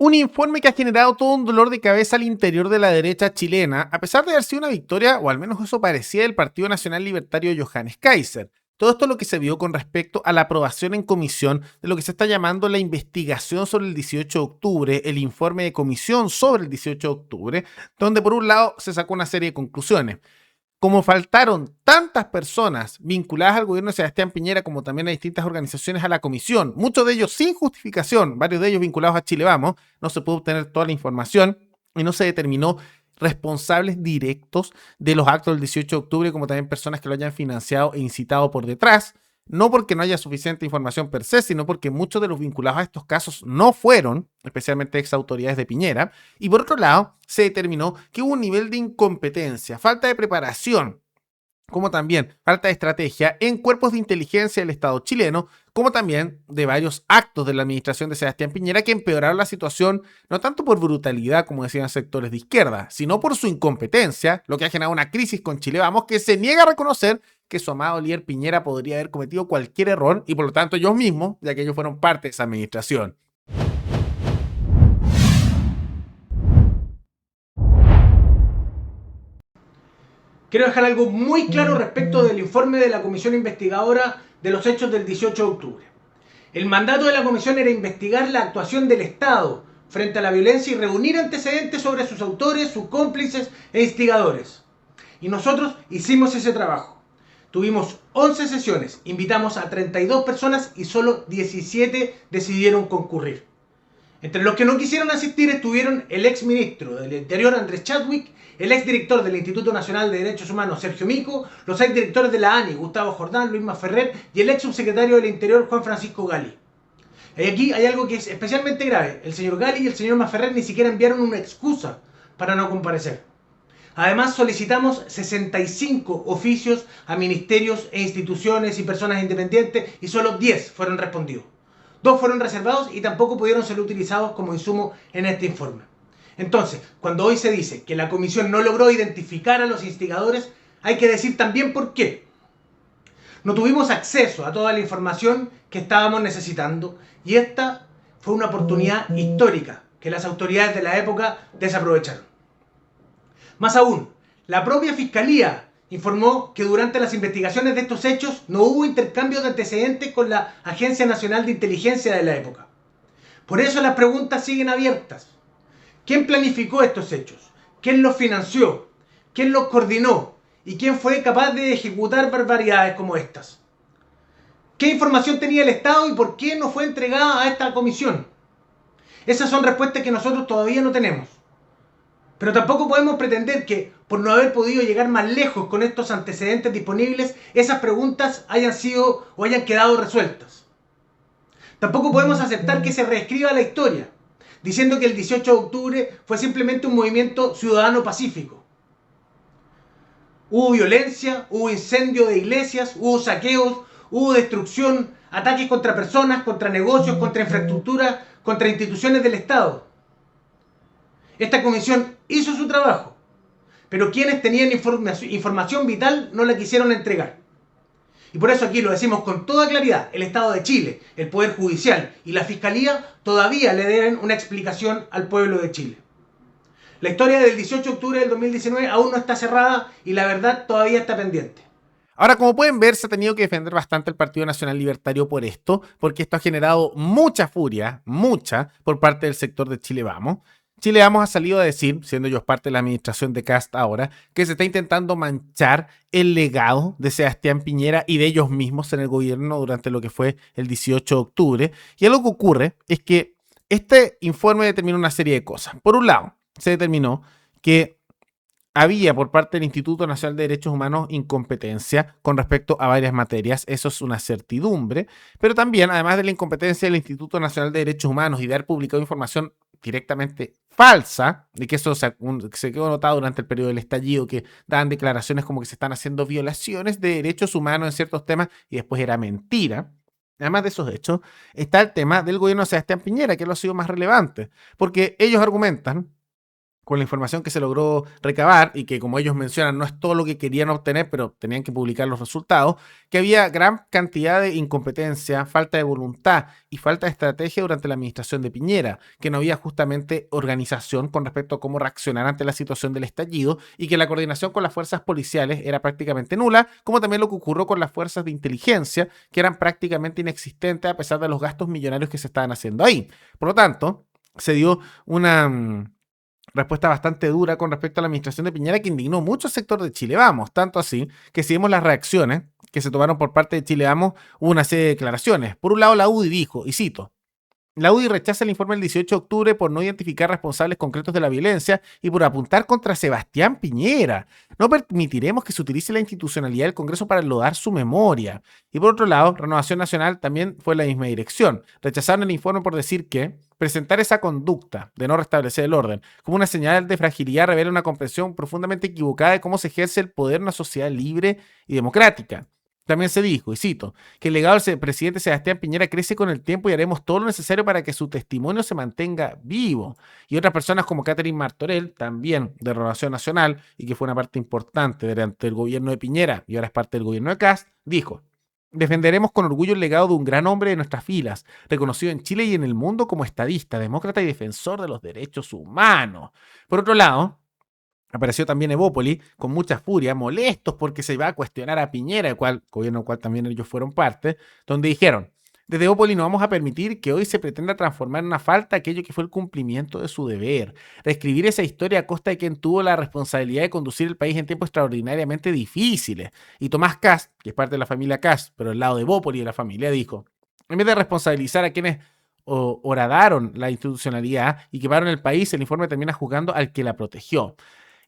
Un informe que ha generado todo un dolor de cabeza al interior de la derecha chilena, a pesar de haber sido una victoria, o al menos eso parecía, del Partido Nacional Libertario de Johannes Kaiser. Todo esto es lo que se vio con respecto a la aprobación en comisión de lo que se está llamando la investigación sobre el 18 de octubre, el informe de comisión sobre el 18 de octubre, donde por un lado se sacó una serie de conclusiones. Como faltaron tantas personas vinculadas al gobierno de Sebastián Piñera, como también a distintas organizaciones a la comisión, muchos de ellos sin justificación, varios de ellos vinculados a Chile Vamos, no se pudo obtener toda la información y no se determinó responsables directos de los actos del 18 de octubre, como también personas que lo hayan financiado e incitado por detrás, no porque no haya suficiente información per se, sino porque muchos de los vinculados a estos casos no fueron, especialmente ex autoridades de Piñera, y por otro lado, se determinó que hubo un nivel de incompetencia, falta de preparación, como también falta de estrategia en cuerpos de inteligencia del Estado chileno, como también de varios actos de la administración de Sebastián Piñera que empeoraron la situación no tanto por brutalidad, como decían sectores de izquierda, sino por su incompetencia, lo que ha generado una crisis con Chile Vamos, que se niega a reconocer que su amado líder Piñera podría haber cometido cualquier error y por lo tanto ellos mismos, ya que ellos fueron parte de esa administración. Quiero dejar algo muy claro respecto del informe de la comisión investigadora de los hechos del 18 de octubre. El mandato de la comisión era investigar la actuación del Estado frente a la violencia y reunir antecedentes sobre sus autores, sus cómplices e instigadores. Y nosotros hicimos ese trabajo. Tuvimos 11 sesiones, invitamos a 32 personas y solo 17 decidieron concurrir. Entre los que no quisieron asistir estuvieron el ex ministro del Interior Andrés Chadwick, el ex director del Instituto Nacional de Derechos Humanos Sergio Mico, los ex directores de la ANI Gustavo Jordán, Luis Ferrer y el ex subsecretario del Interior Juan Francisco Gali. Y aquí hay algo que es especialmente grave. El señor Gali y el señor Ferrer ni siquiera enviaron una excusa para no comparecer. Además solicitamos 65 oficios a ministerios e instituciones y personas independientes y solo 10 fueron respondidos. 2 fueron reservados y tampoco pudieron ser utilizados como insumo en este informe. Entonces, cuando hoy se dice que la comisión no logró identificar a los instigadores, hay que decir también por qué. No tuvimos acceso a toda la información que estábamos necesitando y esta fue una oportunidad histórica que las autoridades de la época desaprovecharon. Más aún, la propia Fiscalía informó que durante las investigaciones de estos hechos no hubo intercambio de antecedentes con la Agencia Nacional de Inteligencia de la época. Por eso las preguntas siguen abiertas. ¿Quién planificó estos hechos? ¿Quién los financió? ¿Quién los coordinó? ¿Y quién fue capaz de ejecutar barbaridades como estas? ¿Qué información tenía el Estado y por qué no fue entregada a esta comisión? Esas son respuestas que nosotros todavía no tenemos. Pero tampoco podemos pretender que, por no haber podido llegar más lejos con estos antecedentes disponibles, esas preguntas hayan sido o hayan quedado resueltas. Tampoco podemos aceptar que se reescriba la historia, diciendo que el 18 de octubre fue simplemente un movimiento ciudadano pacífico. Hubo violencia, hubo incendio de iglesias, hubo saqueos, hubo destrucción, ataques contra personas, contra negocios, contra infraestructura, contra instituciones del Estado. Esta comisión hizo su trabajo, pero quienes tenían información vital no la quisieron entregar. Y por eso aquí lo decimos con toda claridad, el Estado de Chile, el Poder Judicial y la Fiscalía todavía le deben una explicación al pueblo de Chile. La historia del 18 de octubre del 2019 aún no está cerrada y la verdad todavía está pendiente. Ahora, como pueden ver, se ha tenido que defender bastante el Partido Nacional Libertario por esto, porque esto ha generado mucha furia, mucha, por parte del sector de Chile Vamos. Chile Vamos ha salido a decir, siendo ellos parte de la administración de Kast ahora, que se está intentando manchar el legado de Sebastián Piñera y de ellos mismos en el gobierno durante lo que fue el 18 de octubre. Y algo que ocurre es que este informe determinó una serie de cosas. Por un lado, se determinó que había por parte del Instituto Nacional de Derechos Humanos incompetencia con respecto a varias materias. Eso es una certidumbre. Pero también, además de la incompetencia del Instituto Nacional de Derechos Humanos y de haber publicado información directamente falsa, de que eso se quedó notado durante el periodo del estallido, que daban declaraciones como que se están haciendo violaciones de derechos humanos en ciertos temas y después era mentira. Además de esos hechos, está el tema del gobierno de Sebastián Piñera, que lo ha sido más relevante, porque ellos argumentan con la información que se logró recabar y que, como ellos mencionan, no es todo lo que querían obtener, pero tenían que publicar los resultados, que había gran cantidad de incompetencia, falta de voluntad y falta de estrategia durante la administración de Piñera, que no había justamente organización con respecto a cómo reaccionar ante la situación del estallido y que la coordinación con las fuerzas policiales era prácticamente nula, como también lo que ocurrió con las fuerzas de inteligencia, que eran prácticamente inexistentes a pesar de los gastos millonarios que se estaban haciendo ahí. Por lo tanto, se dio una respuesta bastante dura con respecto a la administración de Piñera que indignó mucho al sector de Chile Vamos, tanto así que si vemos las reacciones que se tomaron por parte de Chile Vamos, hubo una serie de declaraciones. Por un lado, la UDI dijo, y cito: la UDI rechaza el informe del 18 de octubre por no identificar responsables concretos de la violencia y por apuntar contra Sebastián Piñera. No permitiremos que se utilice la institucionalidad del Congreso para enlodar su memoria. Y por otro lado, Renovación Nacional también fue en la misma dirección. Rechazaron el informe por decir que presentar esa conducta de no restablecer el orden como una señal de fragilidad revela una comprensión profundamente equivocada de cómo se ejerce el poder en una sociedad libre y democrática. También se dijo, y cito, que el legado del presidente Sebastián Piñera crece con el tiempo y haremos todo lo necesario para que su testimonio se mantenga vivo. Y otras personas como Catherine Martorell, también de Renovación Nacional, y que fue una parte importante durante el gobierno de Piñera y ahora es parte del gobierno de Kast, dijo: defenderemos con orgullo el legado de un gran hombre de nuestras filas, reconocido en Chile y en el mundo como estadista, demócrata y defensor de los derechos humanos. Por otro lado, apareció también Evópoli con mucha furia, molestos porque se iba a cuestionar a Piñera, el gobierno del cual también ellos fueron parte, donde dijeron: desde Evópoli no vamos a permitir que hoy se pretenda transformar en una falta aquello que fue el cumplimiento de su deber, reescribir esa historia a costa de quien tuvo la responsabilidad de conducir el país en tiempos extraordinariamente difíciles. Y Tomás Kast, que es parte de la familia Kast, pero al lado de Evópoli y de la familia, dijo: en vez de responsabilizar a quienes horadaron la institucionalidad y quemaron el país, el informe termina juzgando al que la protegió.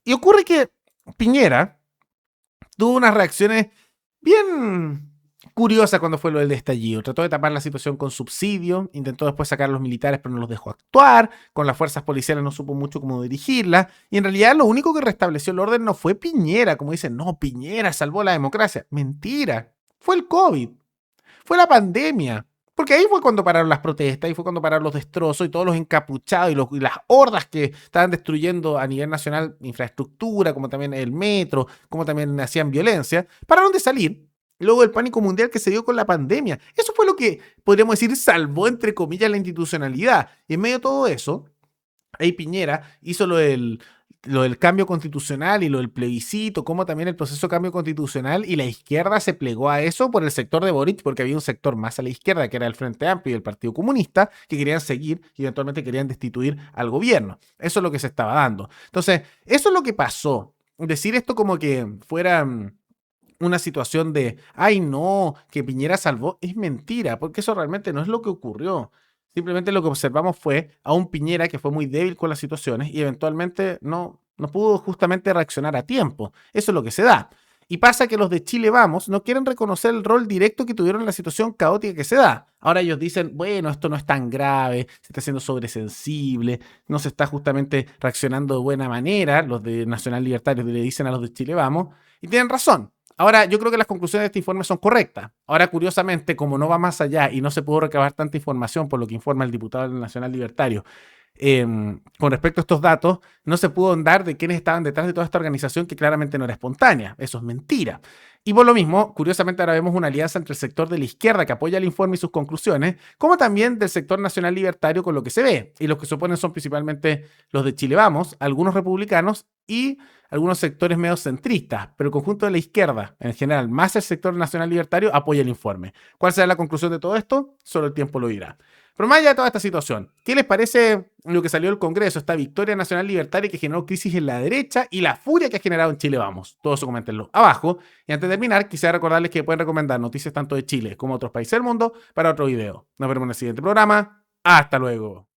Y ocurre que Piñera tuvo unas reacciones bien curiosas cuando fue lo del estallido. Trató de tapar la situación con subsidio, intentó después sacar a los militares pero no los dejó actuar, con las fuerzas policiales no supo mucho cómo dirigirlas, y en realidad lo único que restableció el orden no fue Piñera, como dicen, no, Piñera salvó la democracia. Mentira, fue el COVID, fue la pandemia. Porque ahí fue cuando pararon las protestas, ahí fue cuando pararon los destrozos y todos los encapuchados y las hordas que estaban destruyendo a nivel nacional infraestructura, como también el metro, como también hacían violencia, pararon de salir. Luego el pánico mundial que se dio con la pandemia. Eso fue lo que, podríamos decir, salvó, entre comillas, la institucionalidad. Y en medio de todo eso, ahí Piñera hizo lo del cambio constitucional y lo del plebiscito, como también el proceso de cambio constitucional, y la izquierda se plegó a eso por el sector de Boric, porque había un sector más a la izquierda, que era el Frente Amplio y el Partido Comunista, que querían seguir y eventualmente querían destituir al gobierno. Eso es lo que se estaba dando. Entonces, eso es lo que pasó. Decir esto como que fuera una situación de, ay no, que Piñera salvó, es mentira, porque eso realmente no es lo que ocurrió. Simplemente lo que observamos fue a un Piñera que fue muy débil con las situaciones y eventualmente no pudo justamente reaccionar a tiempo. Eso es lo que se da. Y pasa que los de Chile Vamos no quieren reconocer el rol directo que tuvieron en la situación caótica que se da. Ahora ellos dicen, bueno, esto no es tan grave, se está haciendo sobresensible, no se está justamente reaccionando de buena manera. Los de Nacional Libertarios le dicen a los de Chile Vamos y tienen razón. Ahora, yo creo que las conclusiones de este informe son correctas. Ahora, curiosamente, como no va más allá y no se pudo recabar tanta información por lo que informa el diputado del Nacional Libertario, con respecto a estos datos, no se pudo dar de quiénes estaban detrás de toda esta organización que claramente no era espontánea. Eso es mentira. Y por lo mismo, curiosamente ahora vemos una alianza entre el sector de la izquierda que apoya el informe y sus conclusiones, como también del sector nacional libertario con lo que se ve. Y los que se oponen son principalmente los de Chile Vamos, algunos republicanos y algunos sectores medio centristas, pero el conjunto de la izquierda, en general, más el sector nacional libertario, apoya el informe. ¿Cuál será la conclusión de todo esto? Solo el tiempo lo dirá. Pero más allá de toda esta situación, ¿qué les parece lo que salió del Congreso, esta victoria nacional libertaria que generó crisis en la derecha y la furia que ha generado en Chile Vamos? Todo eso coméntenlo abajo. Y antes de terminar, quisiera recordarles que pueden recomendar noticias tanto de Chile como de otros países del mundo para otro video. Nos vemos en el siguiente programa. ¡Hasta luego!